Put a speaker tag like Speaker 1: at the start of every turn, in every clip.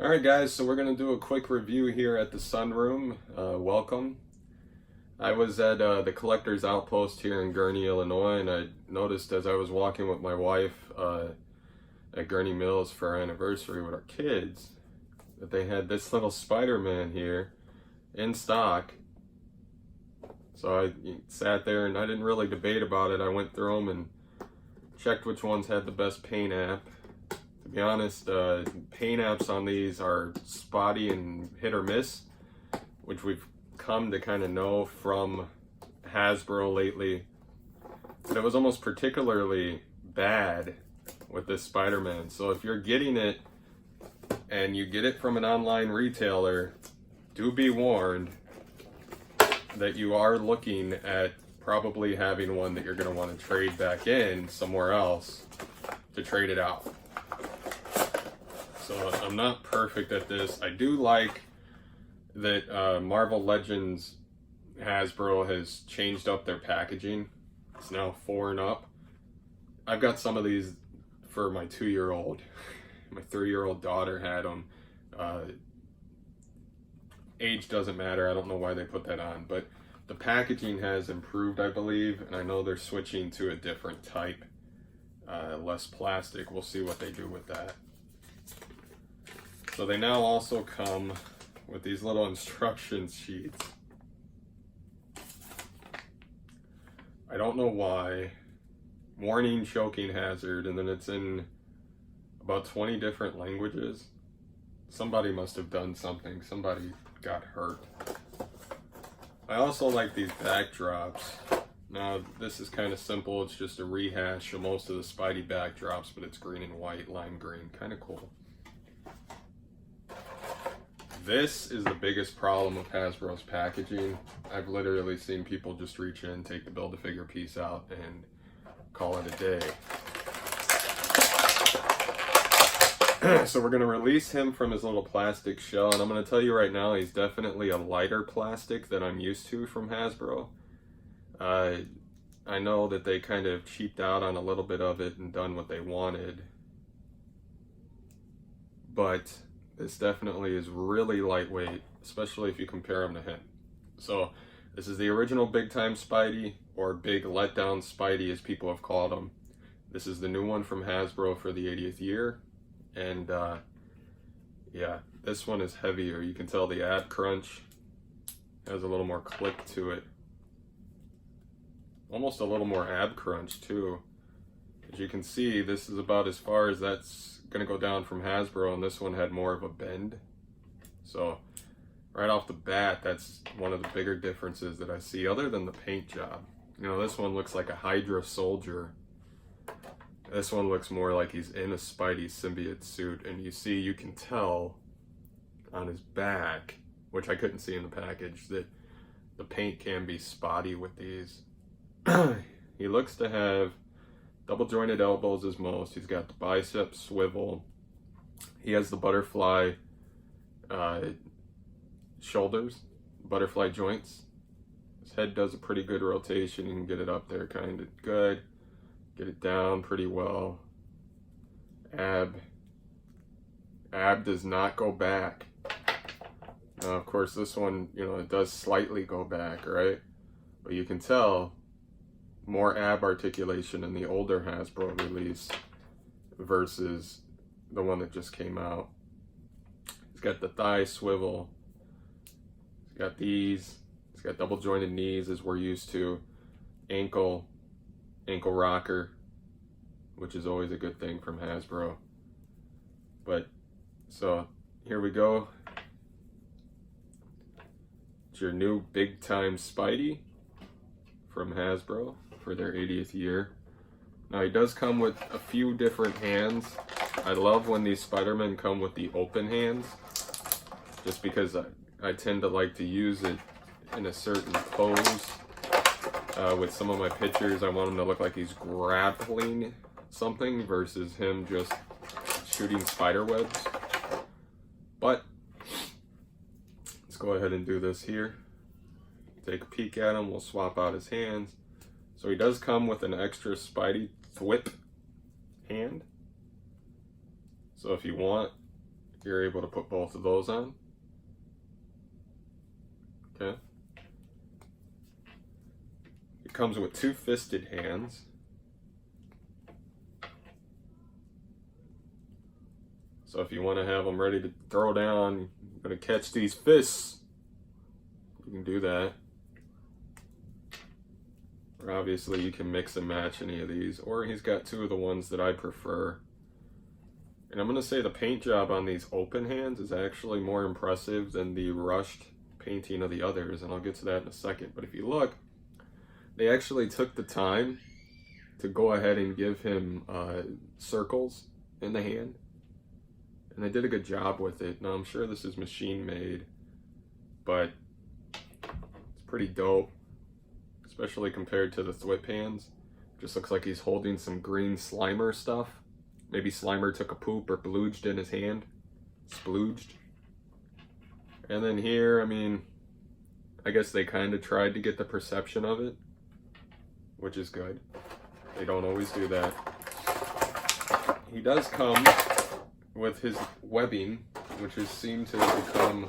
Speaker 1: Alright guys, so we're going to do a quick review here at the Sunroom. Welcome. I was at the Collector's Outpost here in Gurnee, Illinois, and I noticed as I was walking with my wife at Gurnee Mills for our anniversary with our kids that they had this little Spider-Man here in stock. So I sat there and I didn't really debate about it. I went through them and checked which ones had the best paint app. To be honest, paint apps on these are spotty and hit or miss, which we've come to kind of know from Hasbro lately. But it was almost particularly bad with this Spider-Man. So if you're getting it and you get it from an online retailer, do be warned that you are looking at probably having one that you're going to want to trade back in somewhere else to trade it out. So I'm not perfect at this. I do like that Marvel Legends Hasbro has changed up their packaging. It's now 4 and up. I've got some of these for my 2-year-old. My 3-year-old daughter had them. Age doesn't matter. I don't know why they put that on, but the packaging has improved, I believe, and I know they're switching to a different type, less plastic. We'll see what they do with that. So they now also come with these little instruction sheets. I don't know why. Warning, choking hazard, and then it's in about 20 different languages. Somebody must have done something. Somebody got hurt. I also like these backdrops. Now, this is kind of simple. It's just a rehash of most of the Spidey backdrops, but it's green and white, lime green. Kind of cool. This is the biggest problem with Hasbro's packaging. I've literally seen people just reach in, take the Build-A-Figure piece out, and call it a day. So we're going to release him from his little plastic shell, and I'm going to tell you right now, he's definitely a lighter plastic than I'm used to from Hasbro. I know that they kind of cheaped out on a little bit of it and done what they wanted, but this definitely is really lightweight, especially if you compare him to him. So this is the original Big Time Spidey, or Big Letdown Spidey as people have called him. This is the new one from Hasbro for the 80th year. And yeah, this one is heavier. You can tell the ab crunch has a little more click to it. Almost a little more ab crunch too. As you can see, this is about as far as that's gonna go down from Hasbro, and this one had more of a bend. So right off the bat, that's one of the bigger differences that I see, other than the paint job. You know, this one looks like a Hydra soldier. This one looks more like he's in a Spidey symbiote suit, and you can tell on his back, which I couldn't see in the package, that the paint can be spotty with these. He looks to have double jointed elbows as most. He's got the bicep swivel. He has the butterfly shoulders, butterfly joints. His head does a pretty good rotation. You can get it up there kind of good. Get it down pretty well. Ab does not go back. Now, of course, this one, you know, it does slightly go back, right? But you can tell more ab articulation in the older Hasbro release versus the one that just came out. He's got the thigh swivel. He's got these. He's got double jointed knees as we're used to. Ankle rocker, which is always a good thing from Hasbro. But so here we go. It's your new Big Time Spidey from Hasbro for their 80th year. Now he does come with a few different hands. I love when these Spider-Men come with the open hands, just because I tend to like to use it in a certain pose. With some of my pictures, I want him to look like he's grappling something versus him just shooting spider webs. But let's go ahead and do this here. Take a peek at him. We'll swap out his hands. So he does come with an extra Spidey thwip hand. So if you want, you're able to put both of those on. Okay. It comes with 2 fisted hands. So if you want to have them ready to throw down, you're going to catch these fists, you can do that. Or obviously you can mix and match any of these, or he's got 2 of the ones that I prefer. And I'm going to say the paint job on these open hands is actually more impressive than the rushed painting of the others, and I'll get to that in a second. But if you look, they actually took the time to go ahead and give him circles in the hand. And they did a good job with it. Now, I'm sure this is machine made, but it's pretty dope, especially compared to the Thwip hands. Just looks like he's holding some green Slimer stuff. Maybe Slimer took a poop or blooged in his hand. Splooged. And then here, I mean, I guess they kind of tried to get the perception of it, which is good. They don't always do that. He does come with his webbing, which has seemed to become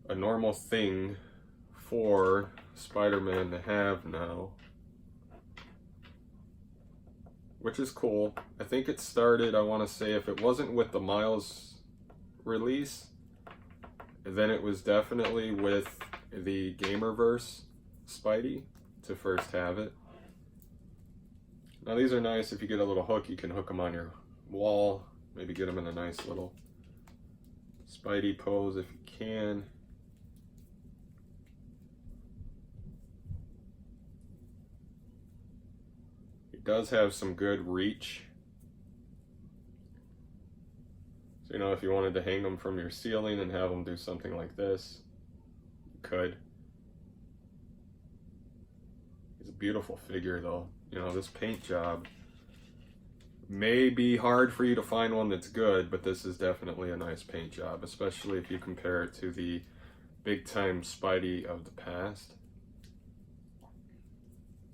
Speaker 1: a normal thing for Spider-Man to have now, which is cool. I think it started, I want to say, if it wasn't with the Miles release, then it was definitely with the Gamerverse Spidey to first have it. Now these are nice. If you get a little hook, you can hook them on your wall. Maybe get them in a nice little Spidey pose if you can. It does have some good reach. So, you know, if you wanted to hang them from your ceiling and have them do something like this, you could. He's a beautiful figure though. You know, this paint job may be hard for you to find one that's good, but this is definitely a nice paint job, especially if you compare it to the big time Spidey of the past.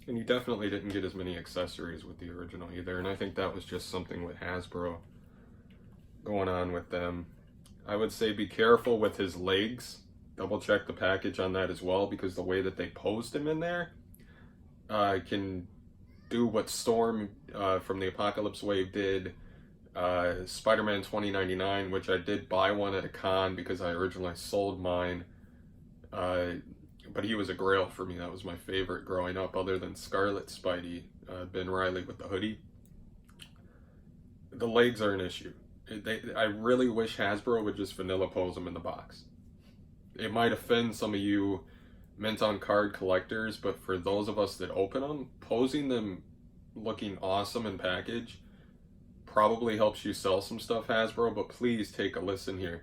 Speaker 1: And you definitely didn't get as many accessories with the original either, and I think that was just something with Hasbro going on with them. I would say be careful with his legs. Double check the package on that as well, because the way that they posed him in there can do what Storm from the Apocalypse Wave did. Spider-Man 2099, which I did buy one at a con because I originally sold mine. But he was a grail for me. That was my favorite growing up, other than Scarlet Spidey, Ben Reilly with the hoodie. The legs are an issue. I really wish Hasbro would just vanilla pose them in the box. It might offend some of you mint on card collectors, but for those of us that open them, posing them looking awesome in package probably helps you sell some stuff, Hasbro. But please take a listen here.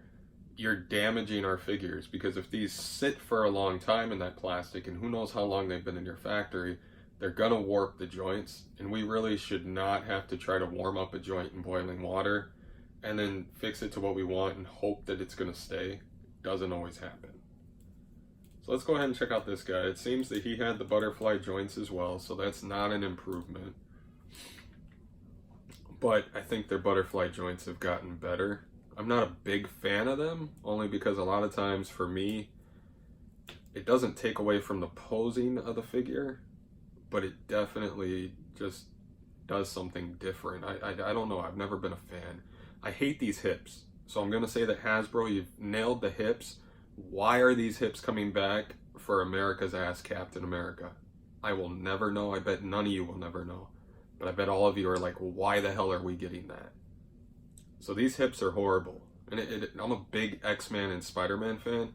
Speaker 1: You're damaging our figures, because if these sit for a long time in that plastic, and who knows how long they've been in your factory, they're gonna warp the joints, and we really should not have to try to warm up a joint in boiling water and then fix it to what we want and hope that it's gonna stay. Doesn't always happen. So let's go ahead and check out this guy. It seems that he had the butterfly joints as well, so that's not an improvement. But I think their butterfly joints have gotten better. I'm not a big fan of them, only because a lot of times for me, it doesn't take away from the posing of the figure, but it definitely just does something different. I don't know, I've never been a fan. I hate these hips. So I'm gonna say that Hasbro, you've nailed the hips. Why are these hips coming back for America's ass Captain America? I will never know. I bet none of you will never know. But I bet all of you are like, why the hell are we getting that? So these hips are horrible. And I'm a big X-Men and Spider-Man fan.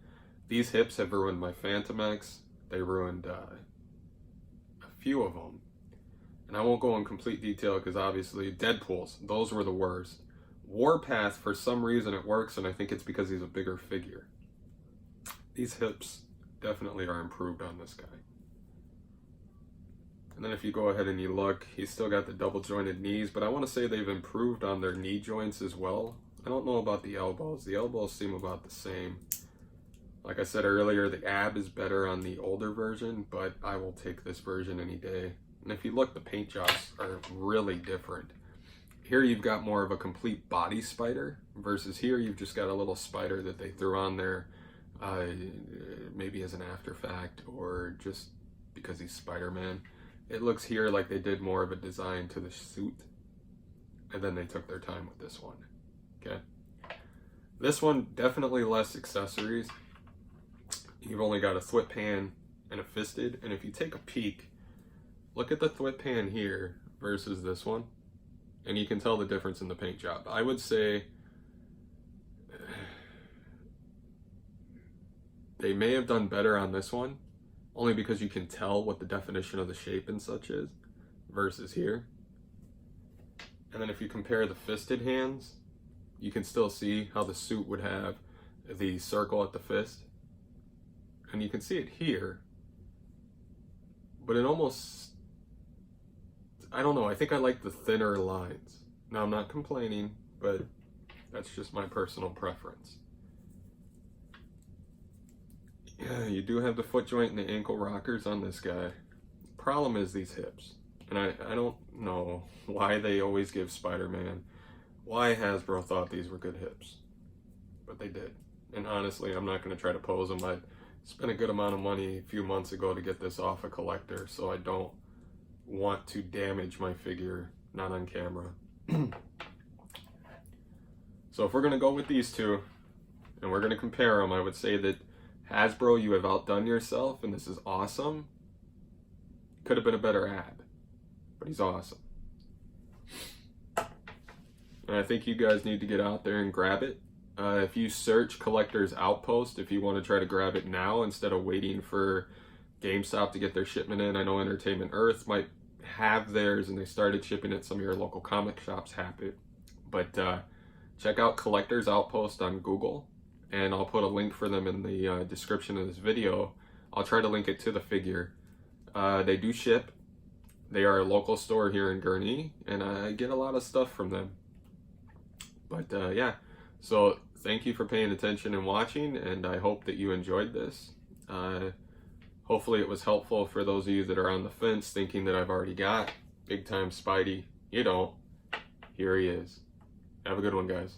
Speaker 1: These hips have ruined my Phantom X. They ruined a few of them. And I won't go in complete detail because obviously Deadpool's, those were the worst. Warpath, for some reason it works, and I think it's because he's a bigger figure. These hips definitely are improved on this guy. And then if you go ahead and you look, he's still got the double jointed knees, but I want to say they've improved on their knee joints as well. I don't know about the elbows. The elbows seem about the same. Like I said earlier, the ab is better on the older version, but I will take this version any day. And if you look, the paint jobs are really different. Here you've got more of a complete body spider, versus here you've just got a little spider that they threw on there, maybe as an after fact or just because he's Spider-Man. It looks here like they did more of a design to the suit, and then they took their time with this one. Okay, this one definitely less accessories. You've only got a thwip pan and a fisted, and if you take a peek, look at the thwip pan here versus this one, and you can tell the difference in the paint job. I would say they may have done better on this one, only because you can tell what the definition of the shape and such is versus here. And then if you compare the fisted hands, you can still see how the suit would have the circle at the fist. And you can see it here, but it almost, I don't know, I think I like the thinner lines. Now I'm not complaining, but that's just my personal preference. Yeah, you do have the foot joint and the ankle rockers on this guy. Problem is these hips. And I don't know why they always give Spider-Man, why Hasbro thought these were good hips. But they did. And honestly, I'm not going to try to pose them. I spent a good amount of money a few months ago to get this off a collector, so I don't want to damage my figure, not on camera. So if we're going to go with these two, and we're going to compare them, I would say that Hasbro, you have outdone yourself, and this is awesome. Could have been a better ad, but he's awesome. And I think you guys need to get out there and grab it. If you search Collector's Outpost, if you want to try to grab it now instead of waiting for GameStop to get their shipment in. I know Entertainment Earth might have theirs, and they started shipping it. Some of your local comic shops have it. But check out Collector's Outpost on Google, and I'll put a link for them in the description of this video. I'll try to link it to the figure. They do ship. They are a local store here in Gurnee, and I get a lot of stuff from them. But yeah, so thank you for paying attention and watching, and I hope that you enjoyed this. Hopefully it was helpful for those of you that are on the fence thinking that I've already got big time Spidey. You don't. Here he is. Have a good one, guys.